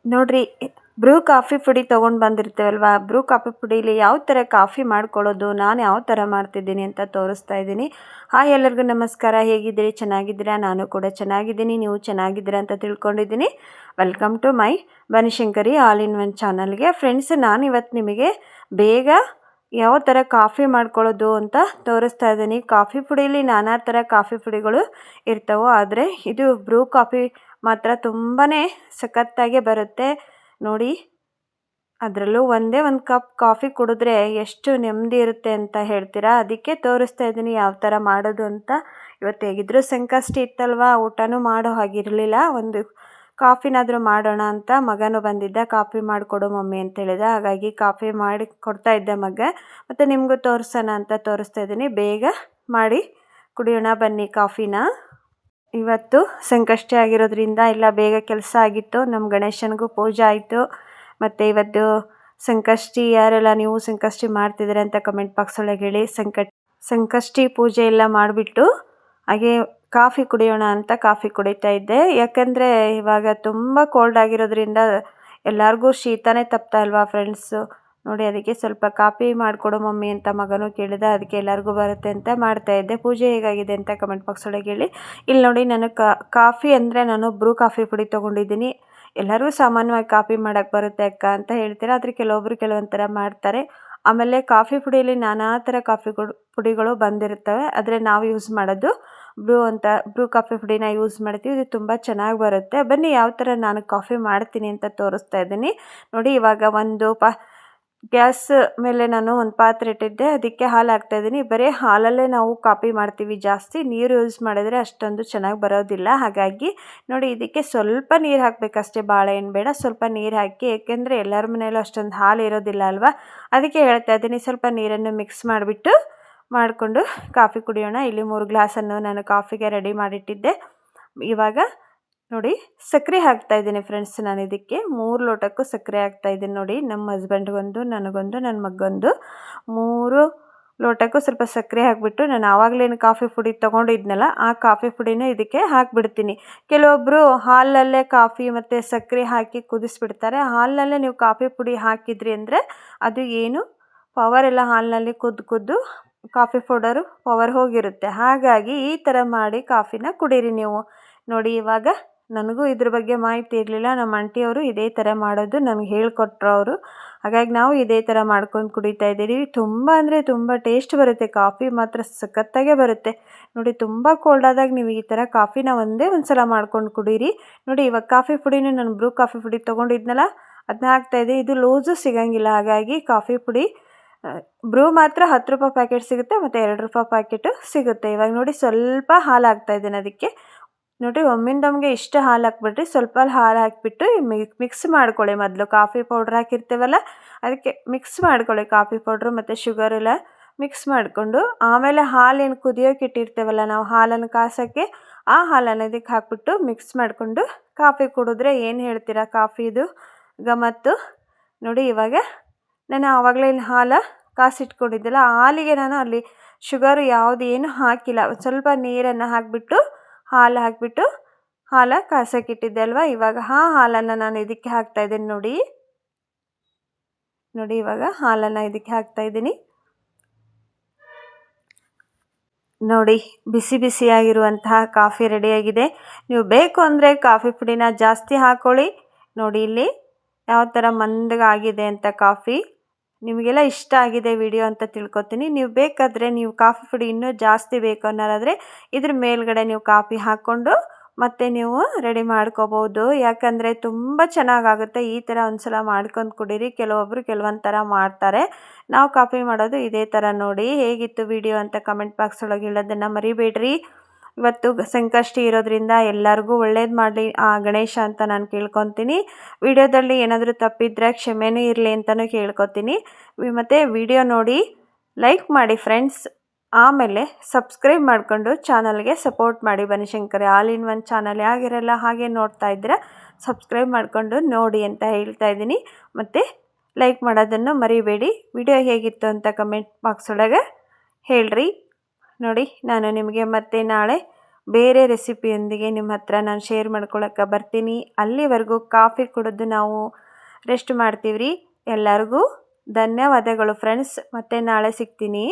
ನೋಡ್ರಿ, ಬ್ರೂ ಕಾಫಿ ಪುಡಿ ತೊಗೊಂಡು ಬಂದಿರ್ತೇವಲ್ವ, ಬ್ರೂ ಕಾಫಿ ಪುಡೀಲಿ ಯಾವ ಥರ ಕಾಫಿ ಮಾಡ್ಕೊಳ್ಳೋದು, ನಾನು ಯಾವ ಥರ ಮಾಡ್ತಿದ್ದೀನಿ ಅಂತ ತೋರಿಸ್ತಾ ಇದ್ದೀನಿ. ಹಾಯ್, ಎಲ್ಲರಿಗೂ ನಮಸ್ಕಾರ. ಹೇಗಿದ್ದೀರಿ? ಚೆನ್ನಾಗಿದ್ದೀರಾ? ನಾನು ಕೂಡ ಚೆನ್ನಾಗಿದ್ದೀನಿ. ನೀವು ಚೆನ್ನಾಗಿದ್ದೀರಾ ಅಂತ ತಿಳ್ಕೊಂಡಿದ್ದೀನಿ. Welcome to my Banashankari all in one ಚಾನಲ್ಗೆ. ಫ್ರೆಂಡ್ಸ್, ನಾನಿವತ್ತು ನಿಮಗೆ ಬೇಗ ಯಾವ ಥರ ಕಾಫಿ ಮಾಡ್ಕೊಳ್ಳೋದು ಅಂತ ತೋರಿಸ್ತಾ ಇದ್ದೀನಿ. ಕಾಫಿ ಪುಡೀಲಿ ನಾನಾ ಥರ ಕಾಫಿ ಪುಡಿಗಳು ಇರ್ತವೆ, ಆದರೆ ಇದು ಬ್ರೂ ಕಾಫಿ ಮಾತ್ರ ತುಂಬಾ ಸಖತ್ತಾಗೆ ಬರುತ್ತೆ ನೋಡಿ. ಅದರಲ್ಲೂ ಒಂದೇ ಒಂದು ಕಪ್ ಕಾಫಿ ಕುಡಿದ್ರೆ ಎಷ್ಟು ನೆಮ್ಮದಿ ಇರುತ್ತೆ ಅಂತ ಹೇಳ್ತೀರಾ. ಅದಕ್ಕೆ ತೋರಿಸ್ತಾ ಇದ್ದೀನಿ ಯಾವ ಥರ ಮಾಡೋದು ಅಂತ. ಇವತ್ತು ಹೇಗಿದ್ದರೂ ಸಂಕಷ್ಟಿ ಇತ್ತಲ್ವ, ಊಟನೂ ಮಾಡೋ ಹಾಗಿರಲಿಲ್ಲ. ಒಂದು ಕಾಫಿನಾದರೂ ಮಾಡೋಣ ಅಂತ ಮಗನೂ ಬಂದಿದ್ದ. ಕಾಫಿ ಮಾಡಿಕೊಡು ಮಮ್ಮಿ ಅಂತ ಹೇಳಿದ. ಹಾಗಾಗಿ ಕಾಫಿ ಮಾಡಿ ಕೊಡ್ತಾ ಇದ್ದೆ ಮಗ. ಮತ್ತು ನಿಮಗೂ ತೋರಿಸೋಣ ಅಂತ ತೋರಿಸ್ತಾ ಇದ್ದೀನಿ. ಬೇಗ ಮಾಡಿ ಕುಡಿಯೋಣ ಬನ್ನಿ ಕಾಫಿನ. ಇವತ್ತು ಸಂಕಷ್ಟಿ ಆಗಿರೋದ್ರಿಂದ ಎಲ್ಲ ಬೇಗ ಕೆಲಸ ಆಗಿತ್ತು. ನಮ್ಮ ಗಣೇಶನಿಗೂ ಪೂಜೆ ಆಯಿತು. ಮತ್ತು ಇವತ್ತು ಸಂಕಷ್ಟಿ, ಯಾರೆಲ್ಲ ನೀವು ಸಂಕಷ್ಟಿ ಮಾಡ್ತಿದ್ದೀರ ಅಂತ ಕಮೆಂಟ್ ಬಾಕ್ಸ್ ಒಳಗೆ ಹೇಳಿ. ಸಂಕಷ್ಟಿ ಪೂಜೆ ಎಲ್ಲ ಮಾಡಿಬಿಟ್ಟು ಹಾಗೆ ಕಾಫಿ ಕುಡಿಯೋಣ ಅಂತ ಕಾಫಿ ಕುಡಿತಾ ಇದ್ದೆ. ಯಾಕಂದರೆ ಇವಾಗ ತುಂಬ ಕೋಲ್ಡ್ ಆಗಿರೋದ್ರಿಂದ ಎಲ್ಲರಿಗೂ ಶೀತನೇ ತಪ್ತಾ ಅಲ್ವಾ ಫ್ರೆಂಡ್ಸು. ನೋಡಿ, ಅದಕ್ಕೆ ಸ್ವಲ್ಪ ಕಾಫಿ ಮಾಡಿಕೊಡು ಮಮ್ಮಿ ಅಂತ ಮಗನೂ ಕೇಳಿದ. ಅದಕ್ಕೆ ಎಲ್ಲರಿಗೂ ಬರುತ್ತೆ ಅಂತ ಮಾಡ್ತಾಯಿದ್ದೆ. ಪೂಜೆ ಹೇಗಾಗಿದೆ ಅಂತ ಕಮೆಂಟ್ ಬಾಕ್ಸ್ ಒಳಗೆ ಹೇಳಿ. ಇಲ್ಲಿ ನೋಡಿ, ನಾನು ಕಾಫಿ ಅಂದರೆ ನಾನು ಬ್ರೂ ಕಾಫಿ ಪುಡಿ ತೊಗೊಂಡಿದ್ದೀನಿ. ಎಲ್ಲರಿಗೂ ಸಾಮಾನ್ಯವಾಗಿ ಕಾಫಿ ಮಾಡೋಕ್ಕೆ ಬರುತ್ತೆ ಅಕ್ಕ ಅಂತ ಹೇಳ್ತಾರೆ, ಆದರೆ ಕೆಲವೊಬ್ಬರು ಕೆಲವೊಂದು ಥರ ಮಾಡ್ತಾರೆ. ಆಮೇಲೆ ಕಾಫಿ ಪುಡಿಯಲ್ಲಿ ನಾನಾ ಥರ ಪುಡಿಗಳು ಬಂದಿರ್ತವೆ, ಆದರೆ ನಾವು ಯೂಸ್ ಮಾಡೋದು ಬ್ರೂ ಕಾಫಿ ಪುಡಿನ ಯೂಸ್ ಮಾಡ್ತೀವಿ. ಇದು ತುಂಬ ಚೆನ್ನಾಗಿ ಬರುತ್ತೆ. ಬನ್ನಿ ಯಾವ ಥರ ನಾನು ಕಾಫಿ ಮಾಡ್ತೀನಿ ಅಂತ ತೋರಿಸ್ತಾ ಇದ್ದೀನಿ ನೋಡಿ. ಇವಾಗ ಗ್ಯಾಸ್ ಮೇಲೆ ನಾನು ಒಂದು ಪಾತ್ರೆ ಇಟ್ಟಿದ್ದೆ, ಅದಕ್ಕೆ ಹಾಲು ಹಾಕ್ತಾಯಿದ್ದೀನಿ. ಬರೀ ಹಾಲಲ್ಲೇ ನಾವು ಕಾಫಿ ಮಾಡ್ತೀವಿ, ಜಾಸ್ತಿ ನೀರು ಯೂಸ್ ಮಾಡಿದರೆ ಅಷ್ಟೊಂದು ಚೆನ್ನಾಗಿ ಬರೋದಿಲ್ಲ. ಹಾಗಾಗಿ ನೋಡಿ, ಇದಕ್ಕೆ ಸ್ವಲ್ಪ ನೀರು ಹಾಕಬೇಕಷ್ಟೇ, ಭಾಳ ಏನು ಬೇಡ. ಸ್ವಲ್ಪ ನೀರು ಹಾಕಿ, ಏಕೆಂದರೆ ಎಲ್ಲರ ಮನೆಯಲ್ಲೂ ಅಷ್ಟೊಂದು ಹಾಲು ಇರೋದಿಲ್ಲ ಅಲ್ವಾ. ಅದಕ್ಕೆ ಹೇಳ್ತಾ ಇದ್ದೀನಿ, ಸ್ವಲ್ಪ ನೀರನ್ನು ಮಿಕ್ಸ್ ಮಾಡಿಕೊಂಡು ಕಾಫಿ ಕುಡಿಯೋಣ. ಇಲ್ಲಿ 3 ಗ್ಲಾಸನ್ನು ನಾನು ಕಾಫಿಗೆ ರೆಡಿ ಮಾಡಿಟ್ಟಿದ್ದೆ. ಇವಾಗ ನೋಡಿ, ಸಕ್ಕರೆ ಹಾಕ್ತಾಯಿದ್ದೀನಿ ಫ್ರೆಂಡ್ಸ್. ನಾನು ಇದಕ್ಕೆ 3 ಲೋಟಕ್ಕೂ ಸಕ್ಕರೆ ಹಾಕ್ತಾಯಿದ್ದೀನಿ ನೋಡಿ. ನಮ್ಮ ಹಸ್ಬೆಂಡ್ಗೊಂದು, ನನಗೊಂದು, ನನ್ನ ಮಗೊಂದು 3 ಲೋಟಕ್ಕೂ ಸ್ವಲ್ಪ ಸಕ್ಕರೆ ಹಾಕಿಬಿಟ್ಟು, ನಾನು ಆವಾಗಲೇನು ಕಾಫಿ ಪುಡಿ ತೊಗೊಂಡಿದ್ನಲ್ಲ, ಆ ಕಾಫಿ ಪುಡಿನ ಇದಕ್ಕೆ ಹಾಕಿಬಿಡ್ತೀನಿ. ಕೆಲವೊಬ್ಬರು ಹಾಲಲ್ಲೇ ಕಾಫಿ ಮತ್ತು ಸಕ್ಕರೆ ಹಾಕಿ ಕುದಿಸ್ಬಿಡ್ತಾರೆ. ಹಾಲಿನಲ್ಲೇ ನೀವು ಕಾಫಿ ಪುಡಿ ಹಾಕಿದ್ರಿ ಅಂದರೆ ಅದು ಏನು ಪವರೆಲ್ಲ ಹಾಲಿನಲ್ಲಿ ಕುದ್ದು ಕಾಫಿ ಪೌಡರು ಪವರ್ ಹೋಗಿರುತ್ತೆ. ಹಾಗಾಗಿ ಈ ಥರ ಮಾಡಿ ಕಾಫಿನ ಕುಡೀರಿ ನೀವು ನೋಡಿ. ಇವಾಗ ನನಗೂ ಇದ್ರ ಬಗ್ಗೆ ಮಾಹಿತಿ ಇರಲಿಲ್ಲ. ನಮ್ಮ ಆಂಟಿಯವರು ಇದೇ ಥರ ಮಾಡೋದು ನನಗೆ ಹೇಳಿಕೊಟ್ರು ಅವರು. ಹಾಗಾಗಿ ನಾವು ಇದೇ ಥರ ಮಾಡ್ಕೊಂಡು ಕುಡಿತಾ ಇದ್ದೀವಿ. ತುಂಬ ಅಂದರೆ ತುಂಬ ಟೇಸ್ಟ್ ಬರುತ್ತೆ. ಕಾಫಿ ಮಾತ್ರ ಸಖತ್ತಾಗೆ ಬರುತ್ತೆ ನೋಡಿ. ತುಂಬ ಕೋಲ್ಡ್ ಆದಾಗ ನೀವು ಈ ಥರ ಕಾಫಿನ ಒಂದೇ ಒಂದು ಸಲ ಮಾಡ್ಕೊಂಡು ಕುಡೀರಿ ನೋಡಿ. ಇವಾಗ ಕಾಫಿ ಪುಡಿನೂ ನಾನು ಬ್ರೂ ಕಾಫಿ ಪುಡಿ ತೊಗೊಂಡಿದ್ನಲ್ಲ, ಅದನ್ನ ಹಾಕ್ತಾಯಿದ್ದೆ. ಇದು ಲೂಸು ಸಿಗೋಂಗಿಲ್ಲ, ಹಾಗಾಗಿ ಕಾಫಿ ಪುಡಿ ಬ್ರೂ ಮಾತ್ರ 10 ರೂಪಾಯಿ ಪ್ಯಾಕೆಟ್ ಸಿಗುತ್ತೆ, ಮತ್ತು 2 ರೂಪಾಯಿ ಪ್ಯಾಕೆಟು ಸಿಗುತ್ತೆ. ಇವಾಗ ನೋಡಿ, ಸ್ವಲ್ಪ ಹಾಲು ಹಾಕ್ತಾಯಿದ್ದೀನಿ ಅದಕ್ಕೆ ನೋಡಿ. ಒಮ್ಮಿಂದೊಮ್ಗೆ ಇಷ್ಟು ಹಾಲು ಹಾಕ್ಬಿಟ್ರಿ, ಸ್ವಲ್ಪ ಹಾಲು ಹಾಕಿಬಿಟ್ಟು ಮಿಕ್ಸ್ ಮಾಡ್ಕೊಳ್ಳಿ. ಮೊದಲು ಕಾಫಿ ಪೌಡ್ರ್ ಹಾಕಿರ್ತೀವಲ್ಲ, ಅದಕ್ಕೆ ಮಿಕ್ಸ್ ಮಾಡ್ಕೊಳ್ಳಿ. ಕಾಫಿ ಪೌಡ್ರು ಮತ್ತು ಶುಗರೆಲ್ಲ ಮಿಕ್ಸ್ ಮಾಡಿಕೊಂಡು, ಆಮೇಲೆ ಹಾಲೇನು ಕುದಿಯೋಕೆ ಇಟ್ಟಿರ್ತೇವಲ್ಲ ನಾವು, ಹಾಲನ್ನು ಕಾಸೋಕ್ಕೆ, ಆ ಹಾಲನ್ನು ಇದಕ್ಕೆ ಹಾಕ್ಬಿಟ್ಟು ಮಿಕ್ಸ್ ಮಾಡಿಕೊಂಡು ಕಾಫಿ ಕುಡಿದ್ರೆ ಏನು ಹೇಳ್ತೀರಾ ಕಾಫಿದು ಗಮ್ಮತ್ತು ನೋಡಿ. ಇವಾಗ ನಾನು ಆವಾಗಲೇ ಹಾಲು ಕಾಸಿಟ್ಕೊಂಡಿದ್ದೆಲ್ಲ, ಹಾಲಿಗೆ ನಾನು ಅಲ್ಲಿ ಶುಗರು ಏನು ಹಾಕಿಲ್ಲ. ಸ್ವಲ್ಪ ನೀರನ್ನು ಹಾಕಿಬಿಟ್ಟು ಹಾಲು ಹಾಕಿಬಿಟ್ಟು ಹಾಲು ಕಾಸೋಕ್ಕಿಟ್ಟಿದ್ದೆ ಅಲ್ವಾ. ಇವಾಗ ಹಾಲನ್ನು ನಾನು ಇದಕ್ಕೆ ಹಾಕ್ತಾಯಿದ್ದೀನಿ ನೋಡಿ. ಇವಾಗ ಹಾಲನ್ನು ಇದಕ್ಕೆ ಹಾಕ್ತಾಯಿದ್ದೀನಿ ನೋಡಿ. ಬಿಸಿ ಬಿಸಿಯಾಗಿರುವಂತಹ ಕಾಫಿ ರೆಡಿಯಾಗಿದೆ. ನೀವು ಬೇಕು ಅಂದರೆ ಕಾಫಿ ಪುಡಿನ ಜಾಸ್ತಿ ಹಾಕ್ಕೊಳ್ಳಿ ನೋಡಿ. ಇಲ್ಲಿ ಯಾವ ಥರ ಮಂದಗಾಗಿದೆ ಅಂತ ಕಾಫಿ. ನಿಮಗೆಲ್ಲ ಇಷ್ಟ ಆಗಿದೆ ವಿಡಿಯೋ ಅಂತ ತಿಳ್ಕೊತೀನಿ. ನೀವು ಬೇಕಾದರೆ ನೀವು ಕಾಫಿ ಪುಡಿ ಇನ್ನೂ ಜಾಸ್ತಿ ಬೇಕು ಅನ್ನೋದಾದರೆ ಇದ್ರ ಮೇಲ್ಗಡೆ ನೀವು ಕಾಫಿ ಹಾಕ್ಕೊಂಡು ಮತ್ತೆ ನೀವು ರೆಡಿ ಮಾಡ್ಕೋಬೋದು. ಯಾಕಂದರೆ ತುಂಬ ಚೆನ್ನಾಗಾಗುತ್ತೆ. ಈ ಥರ ಒಂದು ಸಲ ಮಾಡ್ಕೊಂಡು ಕುಡೀರಿ. ಕೆಲವೊಬ್ಬರು ಕೆಲವೊಂದು ಥರ ಮಾಡ್ತಾರೆ. ನಾವು ಕಾಫಿ ಮಾಡೋದು ಇದೇ ಥರ ನೋಡಿ. ಹೇಗಿತ್ತು ವಿಡಿಯೋ ಅಂತ ಕಮೆಂಟ್ ಬಾಕ್ಸ್ ಒಳಗೆ ಹೇಳೋದನ್ನು ಮರಿಬೇಡ್ರಿ. ಇವತ್ತು ಸಂಕಷ್ಟಿ ಇರೋದ್ರಿಂದ ಎಲ್ಲರಿಗೂ ಒಳ್ಳೇದು ಮಾಡಲಿ ಆ ಗಣೇಶ ಅಂತ ನಾನು ಕೇಳ್ಕೊತೀನಿ. ವಿಡಿಯೋದಲ್ಲಿ ಏನಾದರೂ ತಪ್ಪಿದ್ರೆ ಕ್ಷಮೆನೂ ಇರಲಿ ಅಂತಲೂ ಕೇಳ್ಕೊತೀನಿ. ಮತ್ತು ವಿಡಿಯೋ ನೋಡಿ ಲೈಕ್ ಮಾಡಿ ಫ್ರೆಂಡ್ಸ್. ಆಮೇಲೆ ಸಬ್ಸ್ಕ್ರೈಬ್ ಮಾಡಿಕೊಂಡು ಚಾನಲ್ಗೆ ಸಪೋರ್ಟ್ ಮಾಡಿ. Banashankari all in one channel ಯಾಗಿರಲ್ಲ ಹಾಗೆ ನೋಡ್ತಾ ಇದ್ದೀರಾ, ಸಬ್ಸ್ಕ್ರೈಬ್ ಮಾಡಿಕೊಂಡು ನೋಡಿ ಅಂತ ಹೇಳ್ತಾ ಇದ್ದೀನಿ. ಮತ್ತು ಲೈಕ್ ಮಾಡೋದನ್ನು ಮರಿಬೇಡಿ. ವಿಡಿಯೋ ಹೇಗಿತ್ತು ಅಂತ ಕಮೆಂಟ್ ಬಾಕ್ಸ್ ಒಳಗೆ ಹೇಳ್ರಿ ನೋಡಿ. ನಾನು ನಿಮಗೆ ಮತ್ತೆ ನಾಳೆ ಬೇರೆ ರೆಸಿಪಿಯೊಂದಿಗೆ ನಿಮ್ಮ ಹತ್ರ ನಾನು ಶೇರ್ ಮಾಡ್ಕೊಳಕ್ಕೆ ಬರ್ತೀನಿ. ಅಲ್ಲಿವರೆಗೂ ಕಾಫಿ ಕುಡಿದು ನಾವು ರೆಸ್ಟ್ ಮಾಡ್ತೀವಿ ರೀ. ಎಲ್ಲರಿಗೂ ಧನ್ಯವಾದಗಳು ಫ್ರೆಂಡ್ಸ್. ಮತ್ತೆ ನಾಳೆ ಸಿಗ್ತೀನಿ.